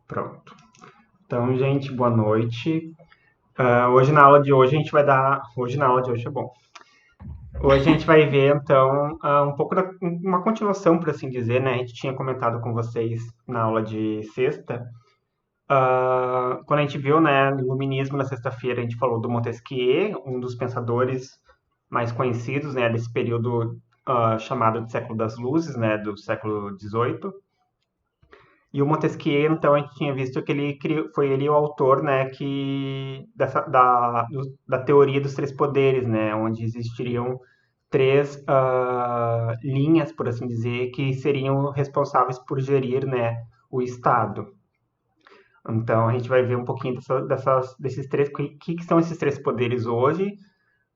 Pronto. Então, gente, boa noite. Hoje na aula de hoje a gente vai dar. Hoje na aula de hoje é bom. Hoje a gente vai ver, então, um pouco uma continuação, por assim dizer, né? A gente tinha comentado com vocês na aula de sexta. Quando a gente viu, né, o Iluminismo na sexta-feira, a gente falou do Montesquieu, um dos pensadores mais conhecidos, né, desse período chamado de século das luzes, né, do século XVIII. E o Montesquieu, então, a gente tinha visto que foi ele o autor, né, da teoria dos três poderes, né, onde existiriam três linhas, por assim dizer, que seriam responsáveis por gerir, né, o Estado. Então, a gente vai ver um pouquinho desses três, que são esses três poderes hoje.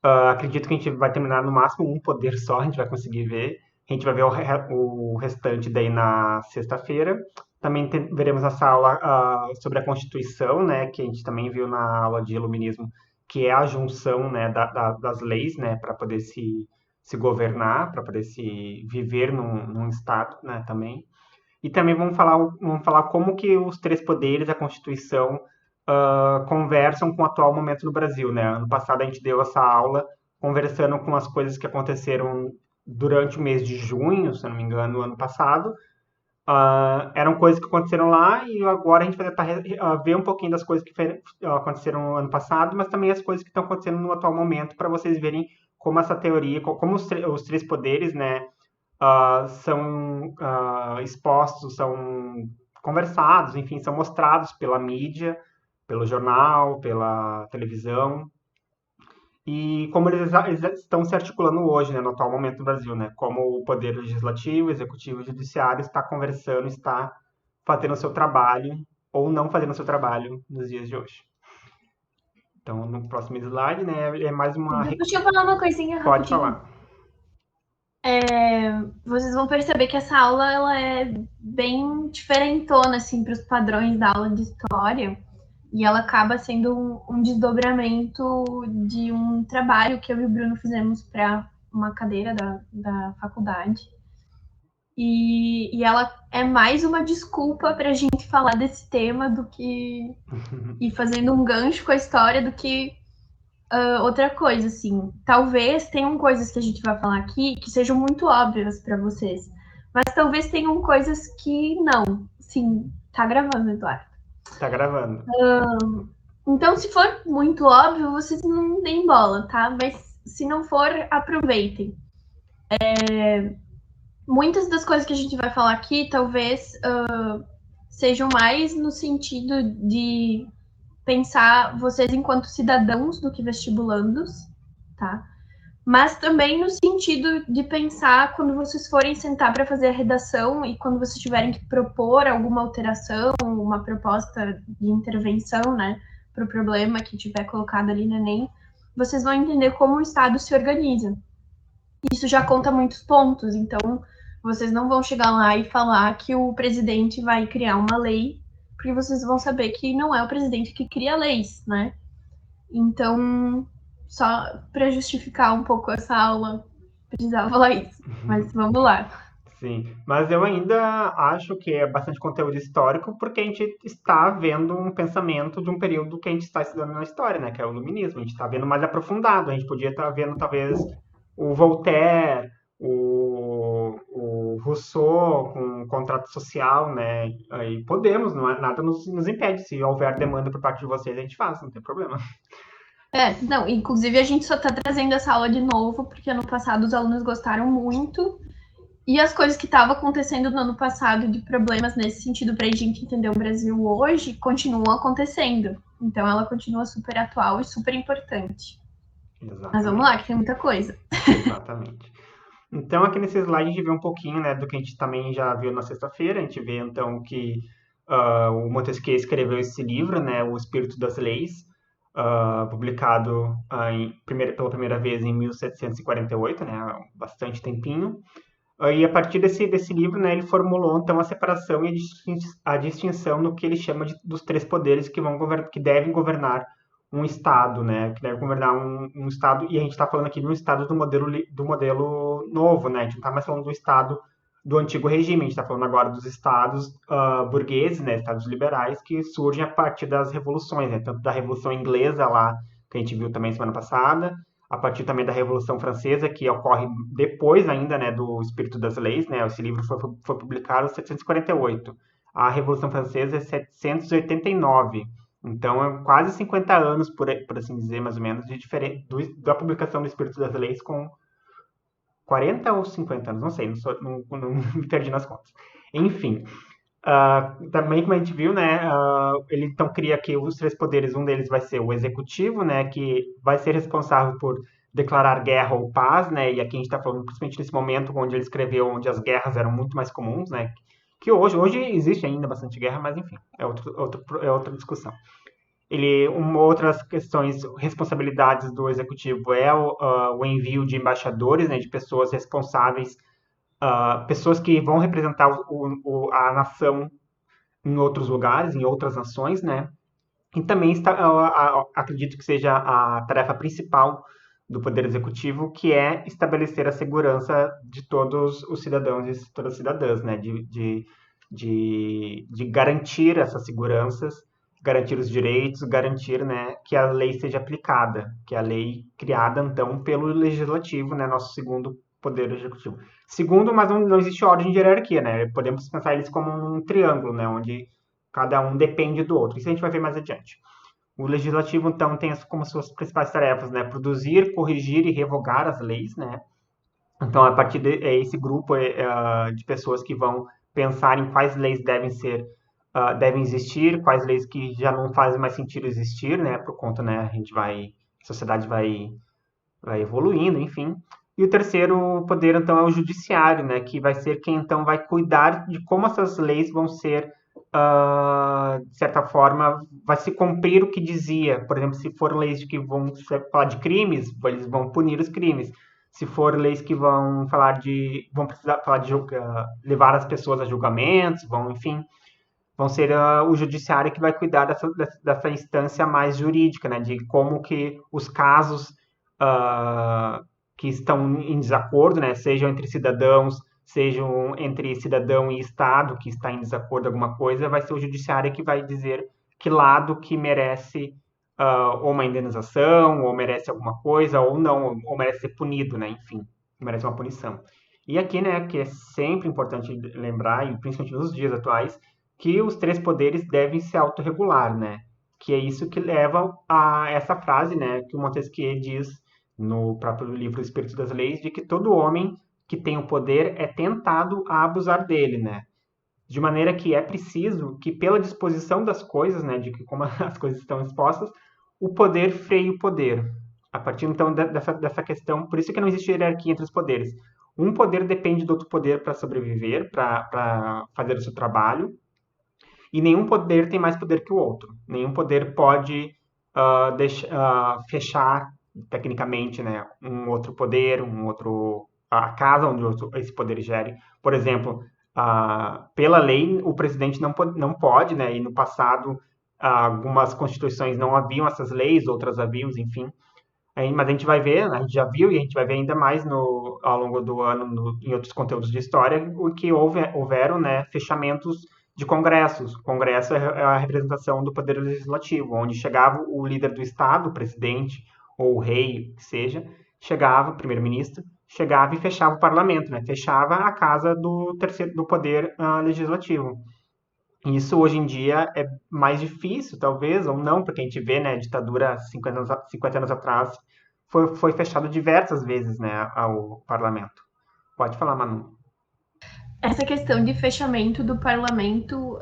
Acredito que a gente vai terminar no máximo um poder só, a gente vai conseguir ver. A gente vai ver o restante daí na sexta-feira. Também veremos essa aula sobre a Constituição, né, que a gente também viu na aula de Iluminismo, que é a junção, né, das leis, né, para poder se governar, para poder se viver num Estado, né, também. E também vamos falar como que os três poderes, a Constituição, conversam com o atual momento do Brasil, né? Ano passado a gente deu essa aula conversando com as coisas que aconteceram durante o mês de junho, se eu não me engano, no ano passado. Eram coisas que aconteceram lá e agora a gente vai tentar ver um pouquinho das coisas que aconteceram no ano passado, mas também as coisas que estão acontecendo no atual momento, para vocês verem como essa teoria, como os três poderes, né, são expostos, são conversados, enfim, são mostrados pela mídia, pelo jornal, pela televisão, e como eles estão se articulando hoje, né, no atual momento do Brasil, né, como o poder legislativo, executivo e judiciário está conversando, está fazendo o seu trabalho ou não fazendo o seu trabalho nos dias de hoje. Então, no próximo slide, né, é mais uma... Deixa eu falar uma coisinha Pode rapidinho. falar. Vocês vão perceber que essa aula ela é bem diferentona assim, para os padrões da aula de história. E ela acaba sendo um desdobramento de um trabalho que eu e o Bruno fizemos para uma cadeira da faculdade. E ela é mais uma desculpa para a gente falar desse tema do que ir fazendo um gancho com a história do que outra coisa, assim. Talvez tenham coisas que a gente vai falar aqui que sejam muito óbvias para vocês, mas talvez tenham coisas que não. Sim, tá gravando, Eduardo. Tá gravando. Então, se for muito óbvio, vocês não deem bola, tá? Mas se não for, aproveitem. Muitas das coisas que a gente vai falar aqui, talvez sejam mais no sentido de pensar vocês enquanto cidadãos do que vestibulandos, tá? Mas também no sentido de pensar quando vocês forem sentar para fazer a redação e quando vocês tiverem que propor alguma alteração, uma proposta de intervenção, né, para o problema que tiver colocado ali no Enem, vocês vão entender como o Estado se organiza. Isso já conta muitos pontos, então vocês não vão chegar lá e falar que o presidente vai criar uma lei, porque vocês vão saber que não é o presidente que cria leis, né? Então, só para justificar um pouco essa aula, precisava falar isso. Mas vamos lá. Sim, mas eu ainda acho que é bastante conteúdo histórico porque a gente está vendo um pensamento de um período que a gente está estudando na história, né, que é o Iluminismo. A gente está vendo mais aprofundado. A gente podia estar vendo talvez o Voltaire, o Rousseau com o contrato social, né? Aí podemos, não é, nada nos impede. Se houver demanda por parte de vocês, a gente faz, não tem problema. Não, inclusive a gente só está trazendo essa aula de novo, porque ano passado os alunos gostaram muito. E as coisas que estavam acontecendo no ano passado de problemas nesse sentido para a gente entender o Brasil hoje continuam acontecendo. Então ela continua super atual e super importante. Mas vamos lá, que Exatamente. tem muita coisa. Exatamente. Então, aqui nesse slide a gente vê um pouquinho, né, do que a gente também já viu na sexta-feira. A gente vê, então, que o Montesquieu escreveu esse livro, né, O Espírito das Leis, publicado pela primeira vez em 1748, né, há bastante tempinho. E a partir desse livro, né, ele formulou, então, a separação e a distinção no que ele chama dos três poderes que devem governar um Estado, né, que deve governar um Estado, e a gente está falando aqui de um Estado do modelo novo, né, a gente não está mais falando do Estado do antigo regime. A gente está falando agora dos estados burgueses, né, estados liberais, que surgem a partir das revoluções, né, tanto da Revolução Inglesa lá, que a gente viu também semana passada, a partir também da Revolução Francesa, que ocorre depois ainda, né, do Espírito das Leis, né, esse livro foi publicado em 748. A Revolução Francesa é 789. Então, é quase 50 anos, por assim dizer, mais ou menos, de da publicação do Espírito das Leis com 40 ou 50 anos, não sei, não me perdi nas contas. Enfim, também como a gente viu, né, ele então cria aqui os três poderes, um deles vai ser o executivo, né, que vai ser responsável por declarar guerra ou paz, né, e aqui a gente está falando principalmente nesse momento onde ele escreveu, onde as guerras eram muito mais comuns, né, que hoje existe ainda bastante guerra, mas enfim, é outra discussão. Outras questões, responsabilidades do executivo é o envio de embaixadores, né, de pessoas responsáveis, pessoas que vão representar a nação em outros lugares, em outras nações, né? E também acredito que seja a tarefa principal do Poder Executivo, que é estabelecer a segurança de todos os cidadãos e todas as cidadãs, né? De garantir essas seguranças, garantir os direitos, garantir, né, que a lei seja aplicada, que a lei criada, então, pelo Legislativo, né, nosso segundo Poder Executivo. Segundo, mas não existe ordem de hierarquia, né? Podemos pensar eles como um triângulo, né, onde cada um depende do outro. Isso a gente vai ver mais adiante. O Legislativo, então, tem como suas principais tarefas, né, produzir, corrigir e revogar as leis, né? Então, a partir esse grupo de pessoas que vão pensar em quais leis devem existir, quais leis que já não fazem mais sentido existir, né? Por conta, né? A sociedade vai evoluindo, enfim. E o terceiro poder, então, é o judiciário, né? Que vai ser quem, então, vai cuidar de como essas leis vão ser, de certa forma, vai se cumprir o que dizia. Por exemplo, se for leis que vão falar de crimes, eles vão punir os crimes. Se for leis que vão precisar falar de levar as pessoas a julgamentos, enfim, vão ser o judiciário que vai cuidar dessa instância mais jurídica, né, de como que os casos que estão em desacordo, né, sejam entre cidadãos, sejam entre cidadão e Estado que está em desacordo com alguma coisa, vai ser o judiciário que vai dizer que lado que merece ou uma indenização, ou merece alguma coisa, ou não, ou merece ser punido, né? Enfim, merece uma punição. E aqui, né, que é sempre importante lembrar, e principalmente nos dias atuais, que os três poderes devem se autorregular, né? Que é isso que leva a essa frase, né, que o Montesquieu diz no próprio livro Espírito das Leis, de que todo homem que tem o poder é tentado a abusar dele, né? De maneira que é preciso que, pela disposição das coisas, né, de que como as coisas estão expostas, o poder freia o poder. A partir, então, dessa questão, por isso que não existe hierarquia entre os poderes. Um poder depende do outro poder para sobreviver, para fazer o seu trabalho, e nenhum poder tem mais poder que o outro. Nenhum poder pode fechar, tecnicamente, né, um outro poder, a casa onde esse poder gere. Por exemplo, pela lei, o presidente não pode, né, e no passado algumas constituições não haviam essas leis, outras haviam, enfim. Mas a gente vai ver, a gente já viu e a gente vai ver ainda mais ao longo do ano em outros conteúdos de história, o que houveram, né, fechamentos de congressos. O congresso é a representação do poder legislativo, onde chegava o líder do Estado, o presidente ou o rei, que seja, chegava, o primeiro-ministro, chegava e fechava o parlamento, né? Fechava a casa do poder legislativo. Isso hoje em dia é mais difícil, talvez, ou não, porque a gente vê, né, a ditadura 50 anos atrás foi fechado diversas vezes, né, ao parlamento. Pode falar, Manu. Essa questão de fechamento do parlamento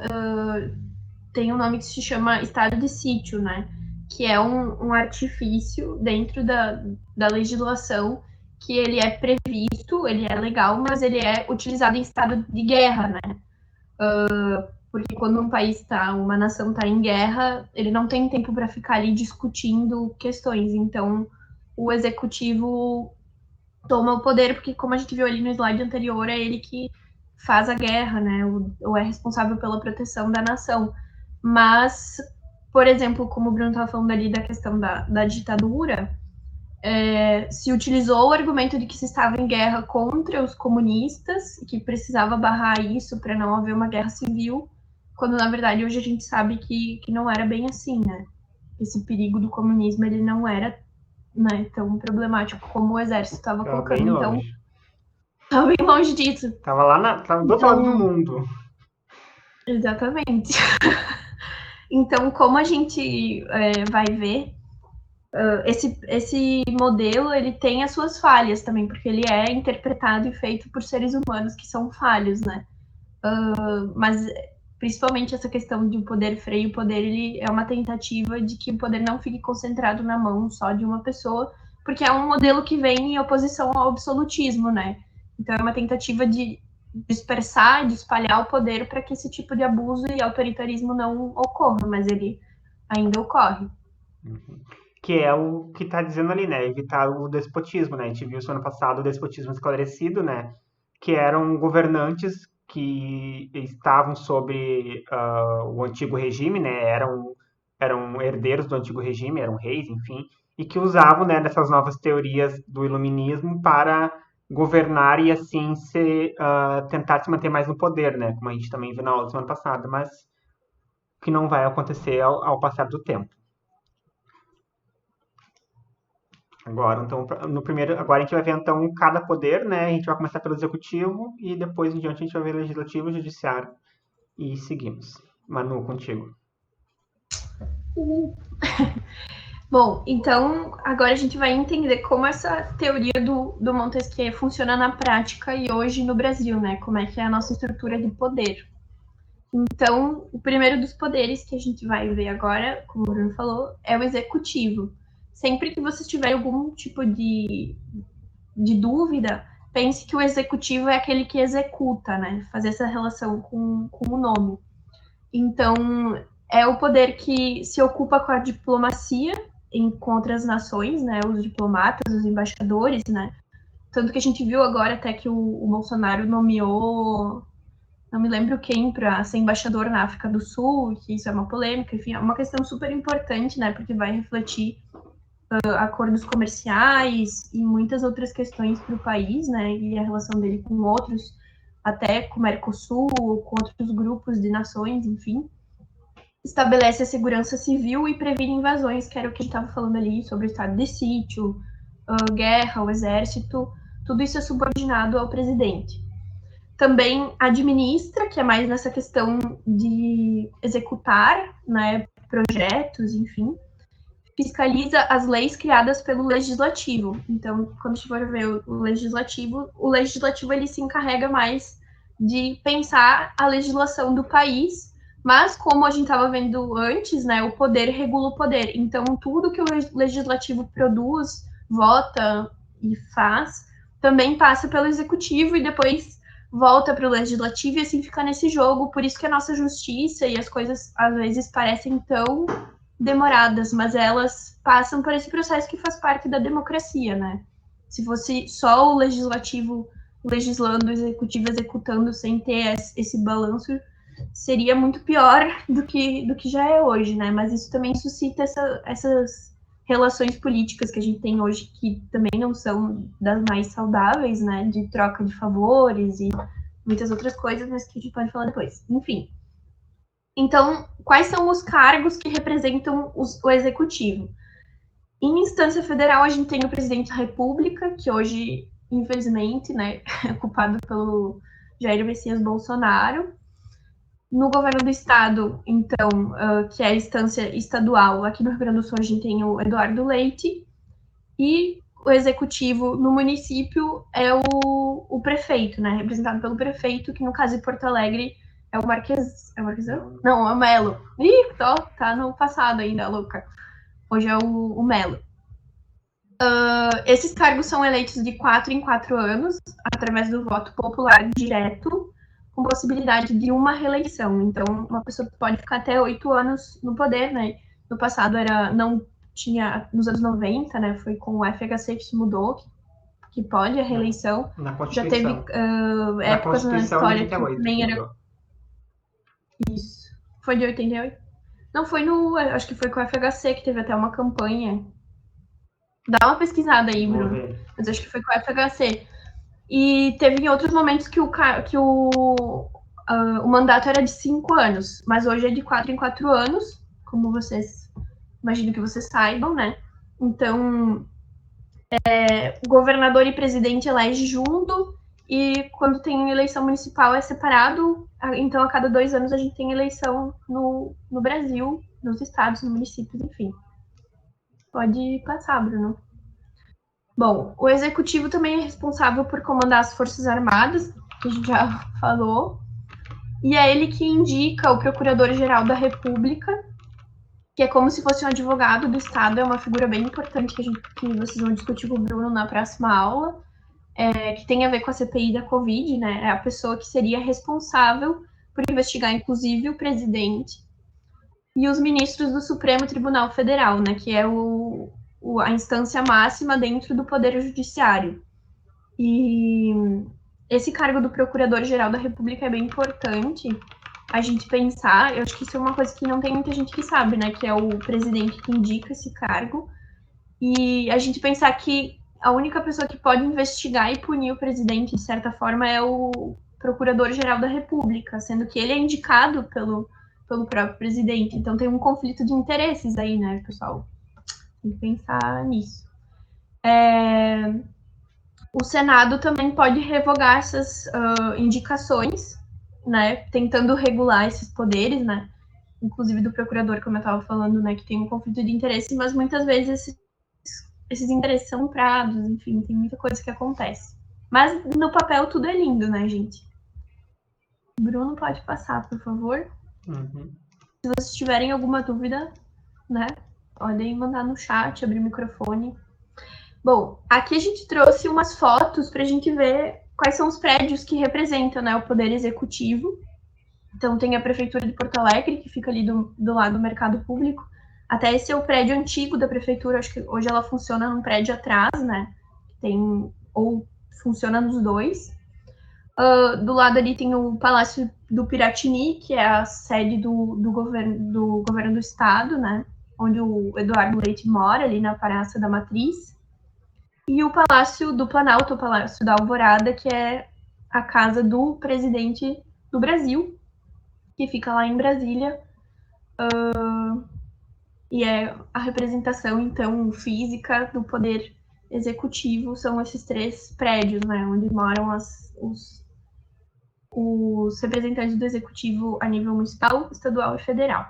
tem um nome que se chama estado de sítio, né? Que é um artifício dentro da legislação que ele é previsto, ele é legal, mas ele é utilizado em estado de guerra, né? Porque quando uma nação está em guerra, ele não tem tempo para ficar ali discutindo questões. Então, o executivo toma o poder, porque como a gente viu ali no slide anterior, é ele que faz a guerra, né? Ou é responsável pela proteção da nação. Mas, por exemplo, como o Bruno estava falando ali da questão da ditadura, se utilizou o argumento de que se estava em guerra contra os comunistas, que precisava barrar isso para não haver uma guerra civil, quando na verdade hoje a gente sabe que não era bem assim, né? Esse perigo do comunismo ele não era, né, tão problemático como o exército estava Tava colocando. bem Então, longe. estava bem longe disso. Tava do outro lado do mundo. Exatamente. Então, como a gente vai ver, esse modelo ele tem as suas falhas também, porque ele é interpretado e feito por seres humanos que são falhos, né? Mas principalmente essa questão de o poder freio, o poder ele é uma tentativa de que o poder não fique concentrado na mão só de uma pessoa, porque é um modelo que vem em oposição ao absolutismo, né? Então é uma tentativa de dispersar, de espalhar o poder para que esse tipo de abuso e autoritarismo não ocorra, mas ele ainda ocorre. Que é o que está dizendo ali, né? Evitar o despotismo, né? A gente viu isso ano passado, o despotismo esclarecido, né? Que eram governantes que estavam sobre o antigo regime, né? Eram herdeiros do antigo regime, eram reis, enfim, e que usavam, né, dessas novas teorias do iluminismo para governar e assim tentar se manter mais no poder, né? Como a gente também viu na aula semana passada, mas que não vai acontecer ao passar do tempo. Agora, então, no primeiro, agora a gente vai ver então cada poder, né? A gente vai começar pelo executivo e depois em diante a gente vai ver legislativo, judiciário e seguimos. Manu, contigo. Bom, então agora a gente vai entender como essa teoria do Montesquieu funciona na prática e hoje no Brasil, né? Como é que é a nossa estrutura de poder. Então, o primeiro dos poderes que a gente vai ver agora, como o Bruno falou, é o executivo. Sempre que você tiver algum tipo de dúvida, pense que o executivo é aquele que executa, né? Fazer essa relação com o nome. Então, é o poder que se ocupa com a diplomacia com outras nações, né? Os diplomatas, os embaixadores, né? Tanto que a gente viu agora até que o Bolsonaro nomeou, não me lembro quem, para ser embaixador na África do Sul, que isso é uma polêmica, enfim, é uma questão super importante, né? Porque vai refletir acordos comerciais e muitas outras questões para o país, né? E a relação dele com outros, até com o Mercosul, com outros grupos de nações, enfim. Estabelece a segurança civil e previne invasões, que era o que a gente estava falando ali sobre o estado de sítio, guerra, o exército, tudo isso é subordinado ao presidente. Também administra, que é mais nessa questão de executar, né, projetos, enfim. Fiscaliza as leis criadas pelo legislativo. Então, quando a gente for ver o legislativo ele se encarrega mais de pensar a legislação do país, mas como a gente estava vendo antes, né, o poder regula o poder. Então, tudo que o legislativo produz, vota e faz, também passa pelo executivo e depois volta para o legislativo e assim fica nesse jogo. Por isso que a nossa justiça e as coisas às vezes parecem tão demoradas, mas elas passam por esse processo que faz parte da democracia, né? Se fosse só o legislativo legislando, o executivo executando, sem ter esse balanço, seria muito pior do que já é hoje, né? Mas isso também suscita essas relações políticas que a gente tem hoje, que também não são das mais saudáveis, né? De troca de favores e muitas outras coisas, mas que a gente pode falar depois. Enfim. Então, quais são os cargos que representam o executivo? Em instância federal, a gente tem o presidente da República, que hoje, infelizmente, né, é ocupado pelo Jair Messias Bolsonaro. No governo do estado, então, que é a instância estadual, aqui no Rio Grande do Sul a gente tem o Eduardo Leite. E o executivo no município é o prefeito, né, representado pelo prefeito, que no caso de Porto Alegre é o Marques... É o Marquesão? Não, é o Melo. Ih, tá no passado ainda, louca. Hoje é o Melo. Esses cargos são eleitos de 4 em 4 anos, através do voto popular direto, com possibilidade de uma reeleição. Então, uma pessoa pode ficar até 8 anos no poder, né? No passado não tinha, nos anos 90, né? Foi com o FHC que isso mudou, que pode a reeleição. Na Já teve épocas na história que também era. Isso. Foi de 88? Não, foi no. Acho que foi com o FHC que teve até uma campanha. Dá uma pesquisada aí, Vou Bruno. ver. Mas acho que foi com o FHC. E teve em outros momentos que o mandato era de 5 anos, mas hoje é de 4 em 4 anos, como vocês, imagino que vocês saibam, né? Então, o governador e presidente elege junto, e quando tem eleição municipal é separado. Então, a cada 2 anos a gente tem eleição no Brasil, nos estados, nos municípios, enfim. Pode passar, Bruno. Bom, o executivo também é responsável por comandar as Forças Armadas, que a gente já falou, e é ele que indica o Procurador-Geral da República, que é como se fosse um advogado do Estado, é uma figura bem importante que vocês vão discutir com o Bruno na próxima aula, que tem a ver com a CPI da Covid, né? É a pessoa que seria responsável por investigar, inclusive, o presidente e os ministros do Supremo Tribunal Federal, né? Que é a instância máxima dentro do Poder Judiciário. E esse cargo do Procurador-Geral da República é bem importante a gente pensar. Eu acho que isso é uma coisa que não tem muita gente que sabe, né? Que é o presidente que indica esse cargo. E a gente pensar que a única pessoa que pode investigar e punir o presidente, de certa forma, é o Procurador-Geral da República, sendo que ele é indicado pelo próprio presidente. Então tem um conflito de interesses aí, né, pessoal? Tem que pensar nisso. O Senado também pode revogar essas indicações, né, tentando regular esses poderes, né, inclusive do procurador, como eu estava falando, né, que tem um conflito de interesse, mas muitas vezes esses interesses são comprados, enfim, tem muita coisa que acontece. Mas no papel tudo é lindo, né, gente? Bruno, pode passar, por favor. Uhum. Se vocês tiverem alguma dúvida, né, podem mandar no chat, abrir o microfone. Bom, aqui a gente trouxe umas fotos para a gente ver quais são os prédios que representam, né, o poder executivo. Então tem a prefeitura de Porto Alegre, que fica ali do lado do mercado público. Até esse é o prédio antigo da prefeitura, acho que hoje ela funciona num prédio atrás, né? Tem, ou funciona nos dois. Do lado ali tem o Palácio do Piratini, que é a sede do governo do estado, né? Onde o Eduardo Leite mora, ali na Praça da Matriz. E o Palácio do Planalto, o Palácio da Alvorada, que é a casa do presidente do Brasil, que fica lá em Brasília. E é a representação, então, física do poder executivo, são esses 3 prédios, né, onde moram os representantes do executivo a nível municipal, estadual e federal.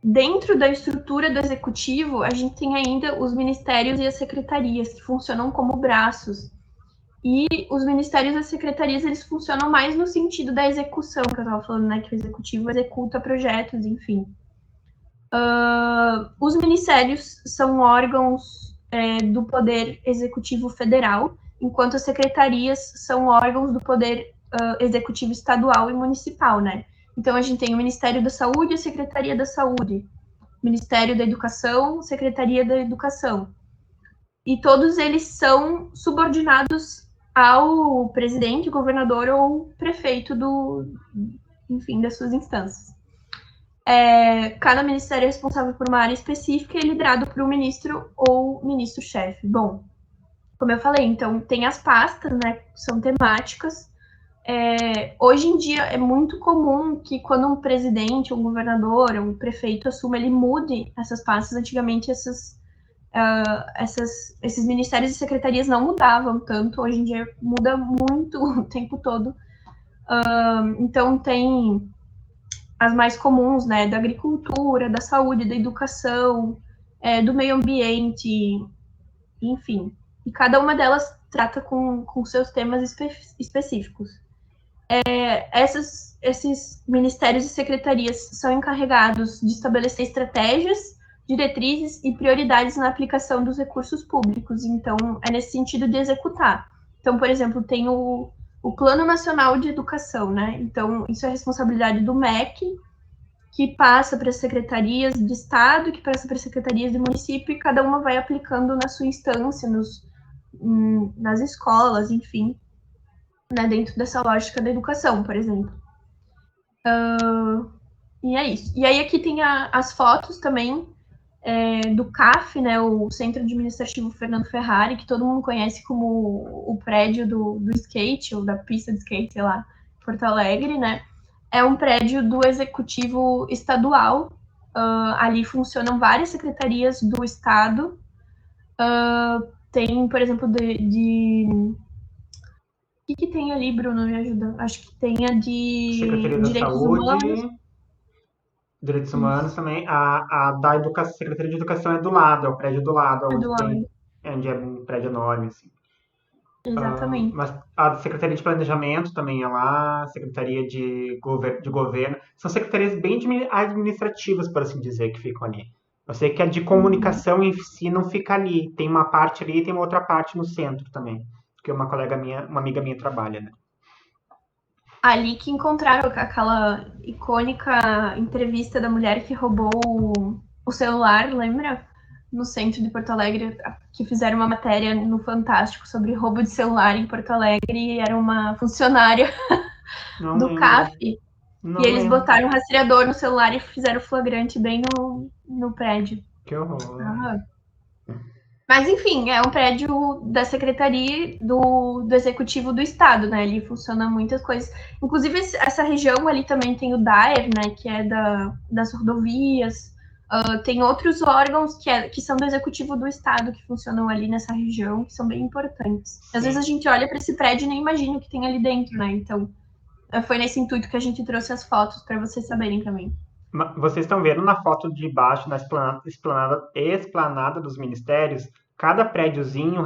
Dentro da estrutura do executivo, a gente tem ainda os ministérios e as secretarias, que funcionam como braços. E os ministérios e as secretarias, eles funcionam mais no sentido da execução, que eu estava falando, né, que o executivo executa projetos, enfim. Os ministérios são órgãos do Poder Executivo Federal, enquanto as secretarias são órgãos do Poder Executivo Estadual e Municipal, né? Então, a gente tem o Ministério da Saúde e a Secretaria da Saúde, Ministério da Educação, Secretaria da Educação. E todos eles são subordinados ao presidente, governador ou prefeito enfim, das suas instâncias. Cada ministério é responsável por uma área específica e é liderado por um ministro ou ministro-chefe. Bom, como eu falei, então tem as pastas, né, que são temáticas. Hoje em dia é muito comum que quando um presidente, um governador, um prefeito assuma, ele mude essas pastas. Antigamente esses ministérios e secretarias não mudavam tanto, hoje em dia muda muito o tempo todo. Então tem as mais comuns, né, da agricultura, da saúde, da educação, do meio ambiente, enfim. E cada uma delas trata com seus temas específicos. Esses ministérios e secretarias são encarregados de estabelecer estratégias, diretrizes e prioridades na aplicação dos recursos públicos. Então, é nesse sentido de executar. Então, por exemplo, tem o Plano Nacional de Educação, né? Então, isso é responsabilidade do MEC, que passa para as secretarias de Estado, que passa para as secretarias de município, e cada uma vai aplicando na sua instância, nas escolas, enfim, né, dentro dessa lógica da educação, por exemplo. E é isso. E aí aqui tem as fotos também do CAF, né, o Centro Administrativo Fernando Ferrari, que todo mundo conhece como o prédio do skate, ou da pista de skate, sei lá, Porto Alegre, né? É um prédio do Executivo Estadual. Ali funcionam várias secretarias do Estado. Tem, por exemplo, o que tem ali, Bruno? Me ajuda. Acho que tem a de Secretaria da Direitos Humanos. Saúde, Direitos Humanos Isso, também. A da Educação, Secretaria de Educação é do lado, é o prédio do lado, onde tem, Eduardo. onde é um prédio enorme, assim. Exatamente. Mas a Secretaria de Planejamento também é lá, Secretaria de Governo. São secretarias bem administrativas, por assim dizer, que ficam ali. Eu sei que a de Uhum. comunicação em si não fica ali. Tem uma parte ali e tem uma outra parte no centro também. Que uma colega minha, uma amiga minha trabalha, né? Ali que encontraram aquela icônica entrevista da mulher que roubou o celular, lembra? No centro de Porto Alegre, que fizeram uma matéria no Fantástico sobre roubo de celular em Porto Alegre, e era uma funcionária Não do CAF, lembro. e Não eles lembro. botaram um rastreador no celular e fizeram flagrante bem no prédio. Que horror. Ah. Mas, enfim, é um prédio da Secretaria do Executivo do Estado, né? Ali funciona muitas coisas. Inclusive, essa região ali também tem o DAER, né? Que é das rodovias. Tem outros órgãos que são do Executivo do Estado que funcionam ali nessa região, que são bem importantes. Às vezes a Sim. gente olha para esse prédio e nem imagina o que tem ali dentro, né? Então, foi nesse intuito que a gente trouxe as fotos para vocês saberem também. Vocês estão vendo na foto de baixo, na esplanada dos ministérios, cada prédiozinho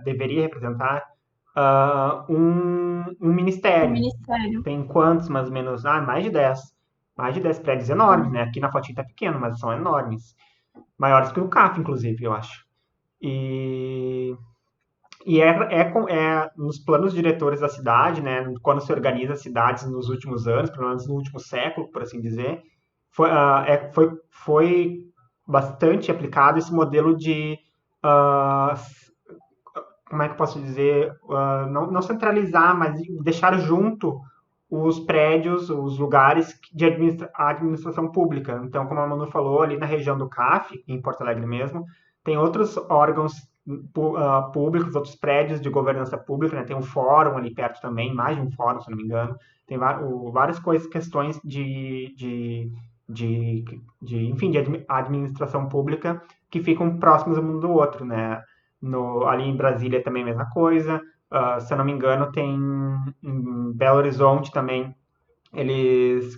deveria representar um O ministério. Ministério. Tem quantos, mais ou menos? Mais de 10. Mais de 10 prédios enormes, né? Aqui na fotinha tá pequeno, mas são enormes. Maiores que o CAF, inclusive, eu acho. E, e nos planos diretores da cidade, né? Quando se organiza as cidades nos últimos anos, pelo menos no último século, por assim dizer, foi bastante aplicado esse modelo de ah, como é que eu posso dizer, não centralizar, mas deixar junto os prédios, os lugares de administração pública. Então, como a Manu falou, ali na região do CAF, em Porto Alegre mesmo, tem outros órgãos públicos, outros prédios de governança pública, né? Tem um fórum ali perto também, mais de um fórum, se não me engano. Tem várias coisas, questões enfim, de administração pública que ficam próximos um do outro, né? Ali em Brasília também a mesma coisa. Se eu não me engano, tem em Belo Horizonte também, eles,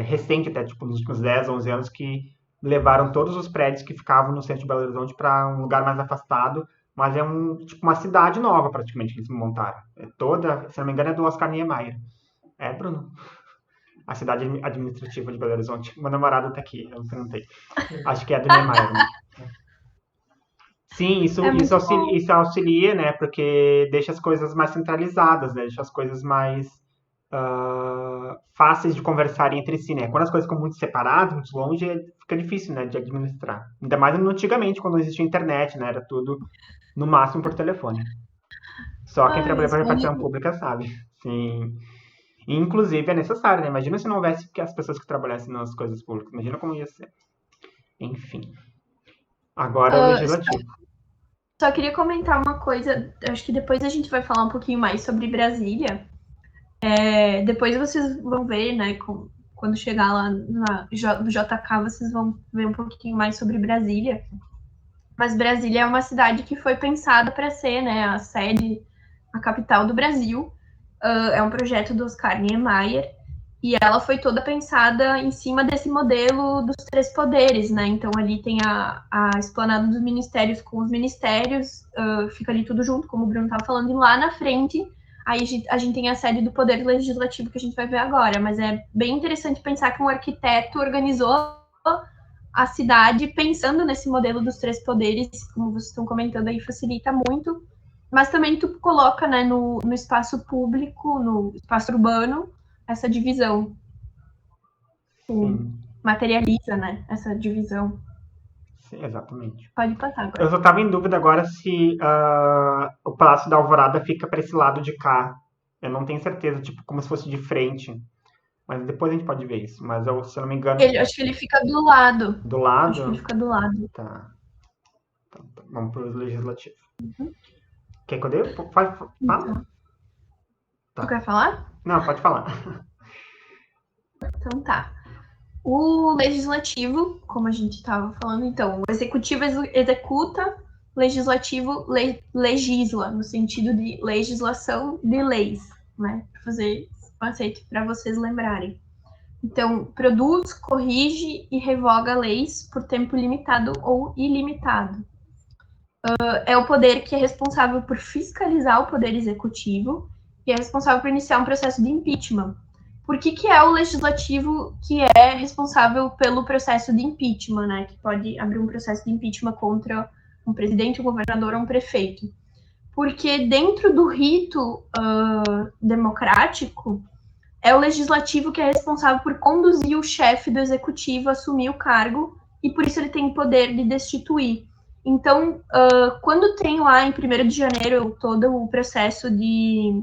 recente até, tipo, nos últimos 10, 11 anos, que levaram todos os prédios que ficavam no centro de Belo Horizonte para um lugar mais afastado, mas é tipo uma cidade nova praticamente que eles montaram. Se não me engano, é do Oscar Niemeyer. É, Bruno? A cidade administrativa de Belo Horizonte. Meu namorado tá aqui, eu perguntei. Acho que é do Niemeyer, né? Sim, É muito bom. isso auxilia, né? Porque deixa as coisas mais centralizadas, né? Deixa as coisas mais fáceis de conversarem entre si, né? Quando as coisas ficam muito separadas, muito longe, fica difícil, né, de administrar. Ainda mais antigamente, quando não existia internet, né? Era tudo no máximo por telefone. Só quem trabalha para a repartição pública sabe. Sim. E, inclusive é necessário, né? Imagina se não houvesse as pessoas que trabalhassem nas coisas públicas. Imagina como ia ser. Enfim. Agora é o Uh, legislativo. Só queria comentar uma coisa, acho que depois a gente vai falar um pouquinho mais sobre Brasília. Depois vocês vão ver, né, quando chegar lá no JK, vocês vão ver um pouquinho mais sobre Brasília. Mas Brasília é uma cidade que foi pensada para ser, né, a sede, a capital do Brasil. É um projeto do Oscar Niemeyer. E ela foi toda pensada em cima desse modelo dos três poderes, né? Então ali tem a esplanada dos ministérios com os ministérios, fica ali tudo junto, como o Bruno estava falando, e lá na frente aí a gente tem a sede do poder legislativo que a gente vai ver agora, mas é bem interessante pensar que um arquiteto organizou a cidade pensando nesse modelo dos três poderes, como vocês estão comentando aí, facilita muito, mas também tu coloca, né, no espaço público, no espaço urbano, essa divisão, Sim, materializa, né, essa divisão. sim, exatamente. Pode passar Eu agora. só estava em dúvida agora se o Palácio da Alvorada fica para esse lado de cá. Eu não tenho certeza, tipo, como se fosse de frente. Mas depois a gente pode ver isso. Mas se eu não me engano, Acho que ele fica do lado. do Acho que ele lado. fica do lado. Tá. Então, vamos para o legislativo. Quer que eu dê? Fala. Então, Tá. tu quer falar? Não, pode falar. Então tá. O legislativo, como a gente estava falando, então, o executivo executa, o legislativo legisla, no sentido de legislação de leis, né? Para fazer esse conceito para vocês lembrarem. Então, produz, corrige e revoga leis por tempo limitado ou ilimitado. É o poder que é responsável por fiscalizar o poder executivo e é responsável por iniciar um processo de impeachment. Por que é o legislativo que é responsável pelo processo de impeachment, né? Que pode abrir um processo de impeachment contra um presidente, um governador ou um prefeito? Porque dentro do rito democrático, é o legislativo que é responsável por conduzir o chefe do executivo a assumir o cargo e por isso ele tem o poder de destituir. Então, quando tem lá em 1º de janeiro todo o processo de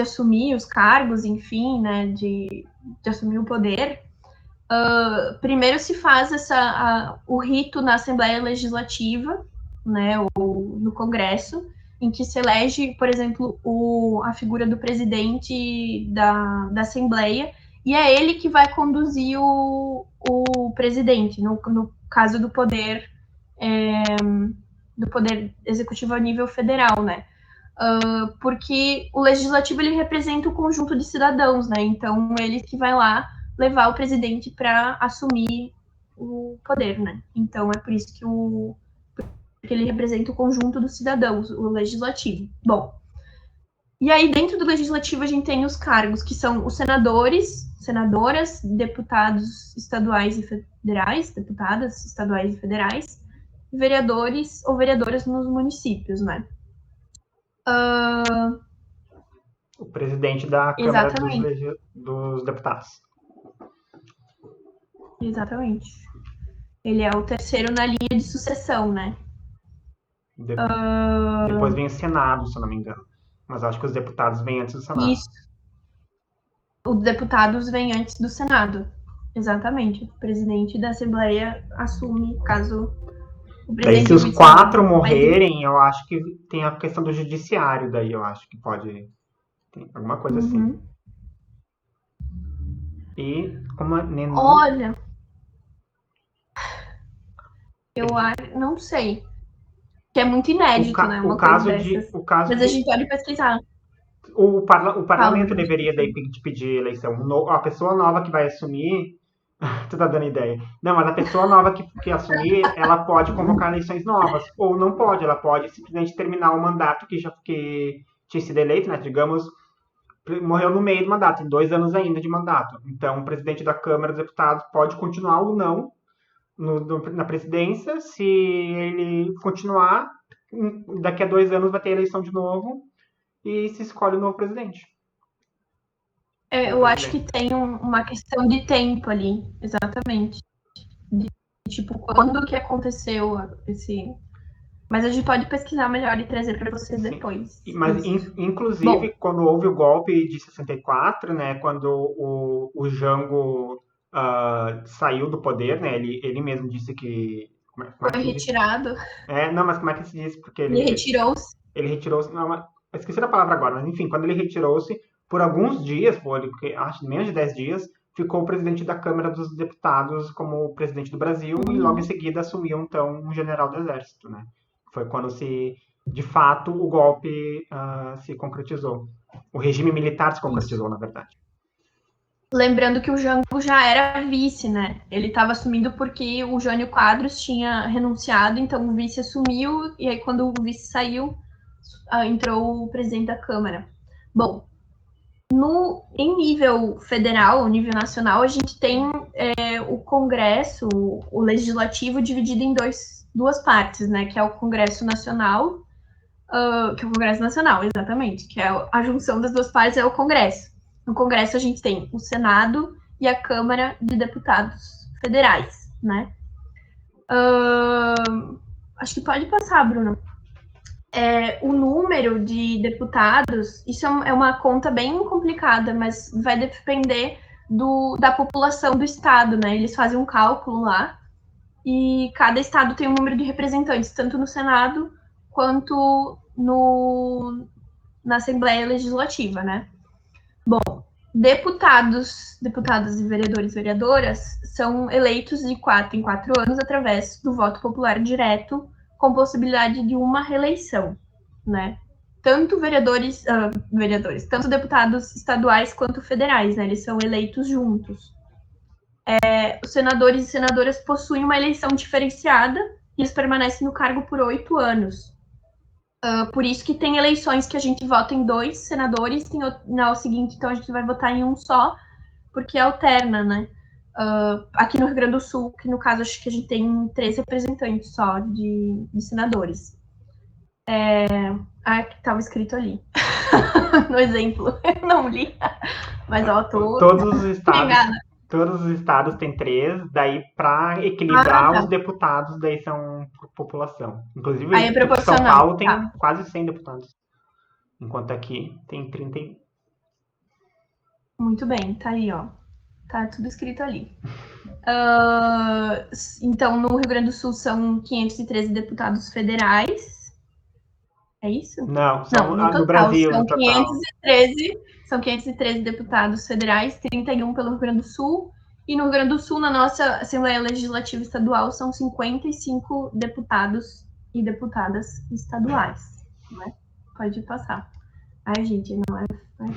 assumir os cargos, enfim, né, de assumir o poder, primeiro se faz o rito na Assembleia Legislativa, né, ou no Congresso, em que se elege, por exemplo, a figura do presidente da Assembleia, e é ele que vai conduzir o presidente, no caso do poder executivo a nível federal, né? Porque o legislativo ele representa o conjunto de cidadãos, né? Então ele que vai lá levar o presidente para assumir o poder, né? Então é por isso que ele representa o conjunto dos cidadãos, o legislativo. Bom, e aí dentro do legislativo a gente tem os cargos que são os senadores, senadoras, deputados estaduais e federais, deputadas estaduais e federais, vereadores ou vereadoras nos municípios, né? O presidente da Câmara dos Deputados. Exatamente. Ele é o terceiro na linha de sucessão, né? Depois vem o Senado, se eu não me engano. Mas acho que os deputados vêm antes do Senado. Isso. Os deputados vêm antes do Senado. Exatamente. O presidente da Assembleia assume, caso o presidente... Daí, se os 4 morrerem, eu acho que tem a questão do judiciário, daí eu acho que pode... Tem alguma coisa assim. E como... Olha... Eu não sei. Que é muito inédito, né? Uma coisa dessas. Mas a gente pode pesquisar. O parlamento deveria daí pedir eleição. A pessoa nova que vai assumir... Tu tá dando ideia. Não, mas a pessoa nova que assumir, ela pode convocar eleições novas. Ou não pode, ela pode simplesmente terminar o mandato que tinha sido eleito, né? Digamos, morreu no meio do mandato, tem 2 anos ainda de mandato. Então, o presidente da Câmara dos Deputados pode continuar ou não na presidência. Se ele continuar, daqui a 2 anos vai ter eleição de novo e se escolhe o novo presidente. Eu acho que tem uma questão de tempo ali, exatamente. Tipo, quando que aconteceu esse... Mas a gente pode pesquisar melhor e trazer para vocês depois. Mas, inclusive, quando houve o golpe de 64, né, quando o Jango saiu do poder, né, ele mesmo disse que... Foi retirado. Não, mas como é que se diz? Porque ele retirou-se. Ele retirou-se... Não, esqueci da palavra agora, mas enfim, quando ele retirou-se, por alguns dias, acho menos de 10 dias, ficou o presidente da Câmara dos Deputados como presidente do Brasil e logo em seguida assumiu, então, um general do Exército, né? Foi quando de fato, o golpe se concretizou. O regime militar se concretizou, na verdade. Lembrando que o Jango já era vice, né? Ele estava assumindo porque o Jânio Quadros tinha renunciado, então o vice assumiu, e aí quando o vice saiu, entrou o presidente da Câmara. Bom, em nível federal, nível nacional, a gente tem o Congresso, o Legislativo, dividido em duas partes, né? Que é o Congresso Nacional, que é o Congresso Nacional, exatamente, que é a junção das duas partes, é o Congresso. No Congresso a gente tem o Senado e a Câmara de Deputados Federais, né? Acho que pode passar, Bruno. o número de deputados, isso é uma conta bem complicada, mas vai depender da população do estado, né? Eles fazem um cálculo lá e cada estado tem um número de representantes, tanto no Senado quanto na Assembleia Legislativa, né? Bom, deputados e vereadores e vereadoras são eleitos de 4 em 4 anos através do voto popular direto, com possibilidade de uma reeleição, né? Tanto tanto deputados estaduais quanto federais, né? Eles são eleitos juntos. Os senadores e senadoras possuem uma eleição diferenciada e eles permanecem no cargo por 8 anos. Por isso que tem eleições que a gente vota em 2 senadores, tem na seguinte, então a gente vai votar em um só, porque alterna, né? Aqui no Rio Grande do Sul, que no caso acho que a gente tem 3 representantes só de senadores. Que estava escrito ali, no exemplo, eu não li, mas ó, Todos os estados têm 3, daí para equilibrar os deputados, daí são população. Inclusive, aí é São Paulo tem quase 100 deputados, enquanto aqui tem 30. Muito bem, tá aí, ó. Tá tudo escrito ali. Então, no Rio Grande do Sul são 513 deputados federais. É isso? Não, no total, no Brasil, são no total. 513 deputados federais, 31 pelo Rio Grande do Sul. E no Rio Grande do Sul, na nossa Assembleia Legislativa Estadual, são 55 deputados e deputadas estaduais. Né? Pode passar. Ai, gente, não é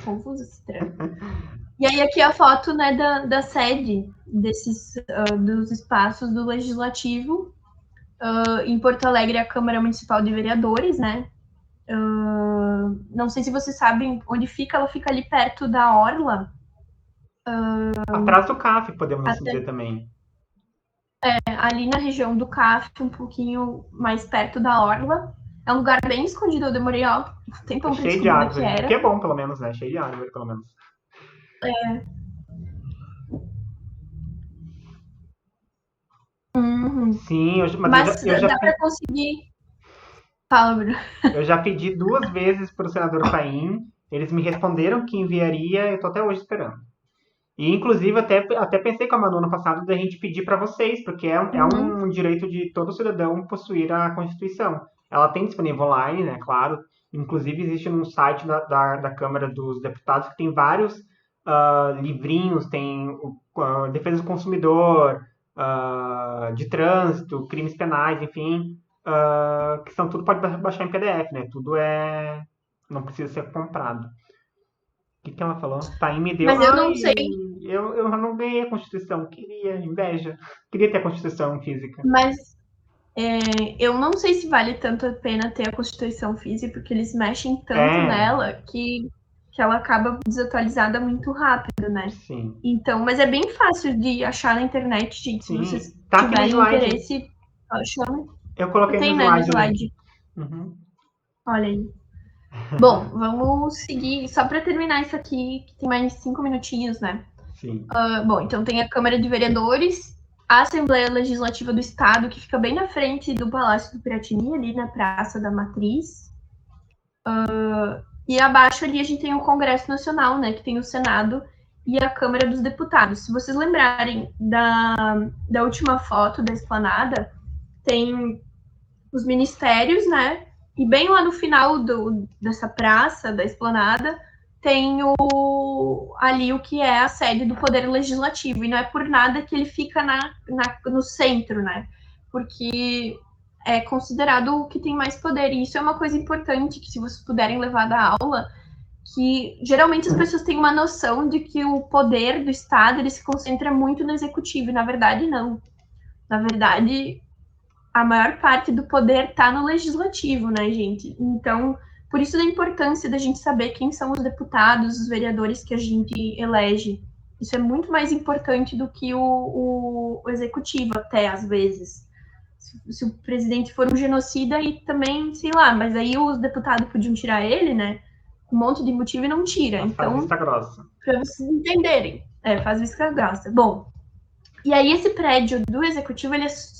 confuso esse treino. E aí aqui a foto, né, da sede dos espaços do Legislativo. Em Porto Alegre, a Câmara Municipal de Vereadores, né? Não sei se vocês sabem onde fica, ela fica ali perto da Orla. Atrás do CAF, podemos dizer também. Ali na região do CAF, um pouquinho mais perto da Orla. É um lugar bem escondido, eu demorei um tempão pra cheio de árvore, o que é bom, pelo menos, né? Cheio de árvore, pelo menos. Sim, mas eu já dá para conseguir. Fala, Bruno. Eu já pedi 2 vezes para o senador Paim, eles me responderam que enviaria, eu estou até hoje esperando. E, inclusive, até pensei com a Manu no passado da gente pedir para vocês, porque é um direito de todo cidadão possuir a Constituição. Ela tem disponível online, né, claro. Inclusive, existe no site da Câmara dos Deputados que tem vários livrinhos, tem defesa do consumidor, de trânsito, crimes penais, enfim, que são tudo pode baixar em PDF, né? Tudo não precisa ser comprado. O que ela falou? Taim me deu. Mas eu não sei. Eu não ganhei a Constituição. Queria, inveja. Queria ter a Constituição física. Mas eu não sei se vale tanto a pena ter a Constituição física, porque eles mexem tanto nela que ela acaba desatualizada muito rápido, né? Sim. Então, mas é bem fácil de achar na internet, gente. Se vocês tá tiverem interesse, eu coloquei tem, no né, slide. Uhum. Olha aí. Bom, vamos seguir. Só para terminar isso aqui, que tem mais 5 minutinhos, né? Sim. Bom, então tem a Câmara de Vereadores, a Assembleia Legislativa do Estado, que fica bem na frente do Palácio do Piratini, ali na Praça da Matriz. E abaixo ali a gente tem o Congresso Nacional, né? Que tem o Senado e a Câmara dos Deputados. Se vocês lembrarem da última foto da esplanada, tem os ministérios, né? E bem lá no final dessa praça, da esplanada, tem ali o que é a sede do Poder Legislativo. E não é por nada que ele fica no centro, né? Porque é considerado o que tem mais poder. E isso é uma coisa importante que, se vocês puderem levar da aula, que geralmente as pessoas têm uma noção de que o poder do Estado ele se concentra muito no Executivo. E, na verdade, não. Na verdade, a maior parte do poder está no Legislativo, né, gente? Então, por isso da importância da gente saber quem são os deputados, os vereadores que a gente elege. Isso é muito mais importante do que o Executivo, até, às vezes. Se o presidente for um genocida, e também, sei lá, mas aí os deputados podiam tirar ele, né? Um monte de motivo e não tira. Então, faz vista grossa. Para vocês entenderem. Faz vista grossa. Bom, e aí esse prédio do Executivo,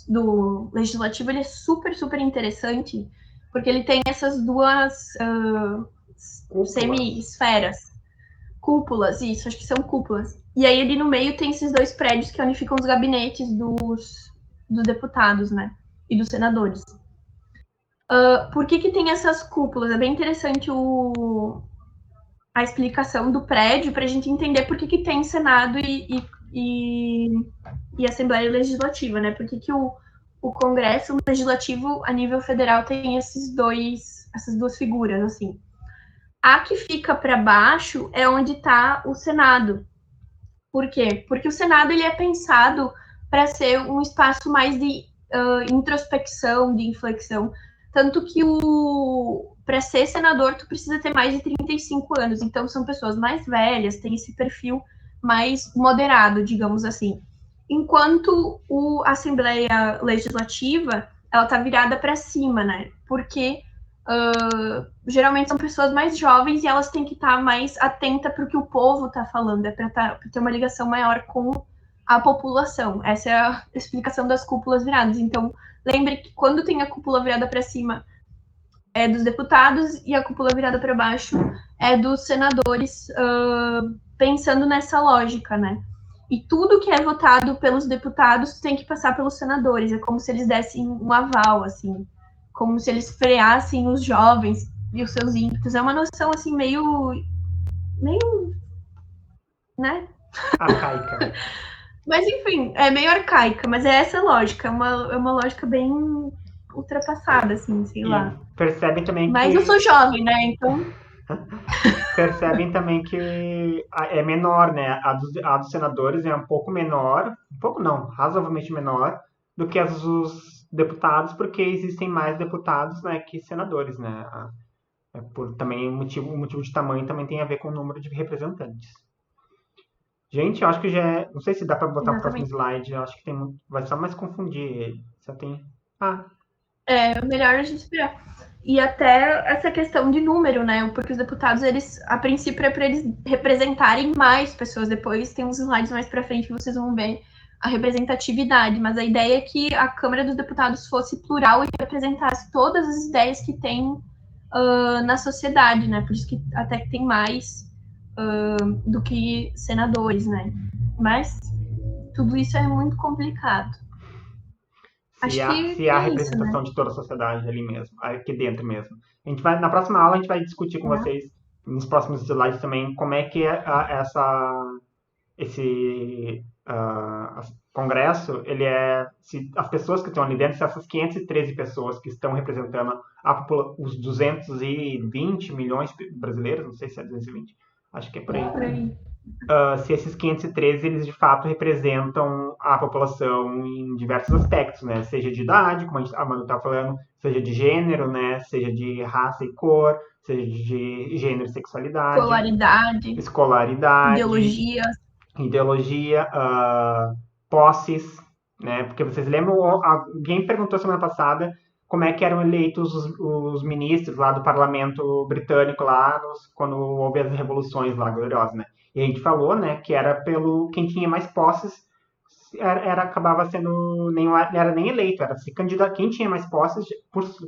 do Legislativo, ele é super, super interessante, Porque ele tem essas duas Cúpulas. semi-esferas. Cúpulas, isso, acho que são cúpulas. E aí ali no meio tem esses dois prédios que é onde ficam os gabinetes dos deputados, né? E dos senadores. Por que tem essas cúpulas? É bem interessante a explicação do prédio para a gente entender por que tem Senado e Assembleia Legislativa, né? Por que o Congresso Legislativo a nível federal tem essas duas figuras, assim. A que fica para baixo é onde está o Senado. Por quê? Porque o Senado ele é pensado para ser um espaço mais de introspecção, de inflexão. Tanto que para ser senador, tu precisa ter mais de 35 anos. Então, são pessoas mais velhas, têm esse perfil mais moderado, digamos assim. Enquanto a Assembleia Legislativa, ela tá virada para cima, né? Porque geralmente são pessoas mais jovens e elas têm que estar mais atentas para o que o povo está falando, é para ter uma ligação maior com a população. Essa é a explicação das cúpulas viradas. Então, lembre que quando tem a cúpula virada para cima é dos deputados e a cúpula virada para baixo é dos senadores, pensando nessa lógica, né? E tudo que é votado pelos deputados tem que passar pelos senadores. É como se eles dessem um aval, assim, como se eles freassem os jovens e os seus ímpetos. É uma noção assim meio, né? Arcaica. Mas enfim, é meio arcaica, mas é essa lógica, é uma lógica bem ultrapassada, assim, sei lá. Percebem também mas que... eu sou jovem, né? Então. Percebem também que é menor, né? A dos senadores é um pouco menor, um pouco não, razoavelmente menor do que as dos deputados, porque existem mais deputados, né, que senadores, né? Por também o motivo de tamanho também tem a ver com o número de representantes. Gente, eu acho que já é, não sei se dá para botar o próximo slide, eu acho que vai só mais confundir ele. Só tem É melhor a gente esperar. E até essa questão de número, né? Porque os deputados, eles, a princípio, é para eles representarem mais pessoas. Depois tem uns slides mais para frente que vocês vão ver a representatividade. Mas a ideia é que a Câmara dos Deputados fosse plural e representasse todas as ideias que tem na sociedade, né? Por isso que até que tem mais do que senadores, né? Mas tudo isso é muito complicado. Se há a representação, né, de toda a sociedade ali mesmo, aqui dentro mesmo. Na próxima aula a gente vai discutir com vocês, nos próximos slides também, como é que esse congresso, ele se as pessoas que estão ali dentro, se essas 513 pessoas que estão representando os 220 milhões de brasileiros, não sei se é 220, acho que é por aí. Se esses 513, eles de fato representam a população em diversos aspectos, né? Seja de idade, como a Manu estava falando, seja de gênero, né? Seja de raça e cor, seja de gênero e sexualidade. Escolaridade. Ideologia, posses, né? Porque vocês lembram, alguém perguntou semana passada como é que eram eleitos os ministros lá do parlamento britânico lá, quando houve as revoluções lá gloriosas, né? E a gente falou, né, que era pelo quem tinha mais posses, acabava sendo, não era nem eleito, era se candidato, quem tinha mais posses,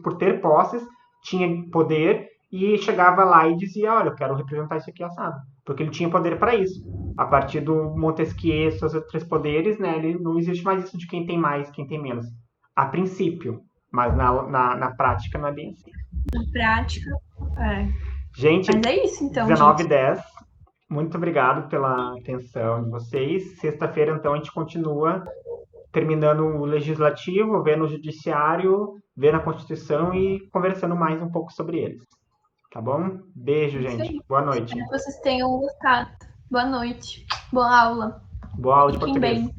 por ter posses, tinha poder e chegava lá e dizia, olha, eu quero representar isso aqui assado, porque ele tinha poder para isso. A partir do Montesquieu e seus três poderes, né, ele não existe mais isso de quem tem mais, quem tem menos. A princípio, mas na prática não é bem assim. Na prática, Gente, mas é isso então, 19h10. Muito obrigado pela atenção de vocês. Sexta-feira, então, a gente continua terminando o legislativo, vendo o judiciário, vendo a Constituição e conversando mais um pouco sobre eles. Tá bom? Beijo, gente. Boa noite. Espero que vocês tenham gostado. Boa noite. Boa aula. Boa aula de português.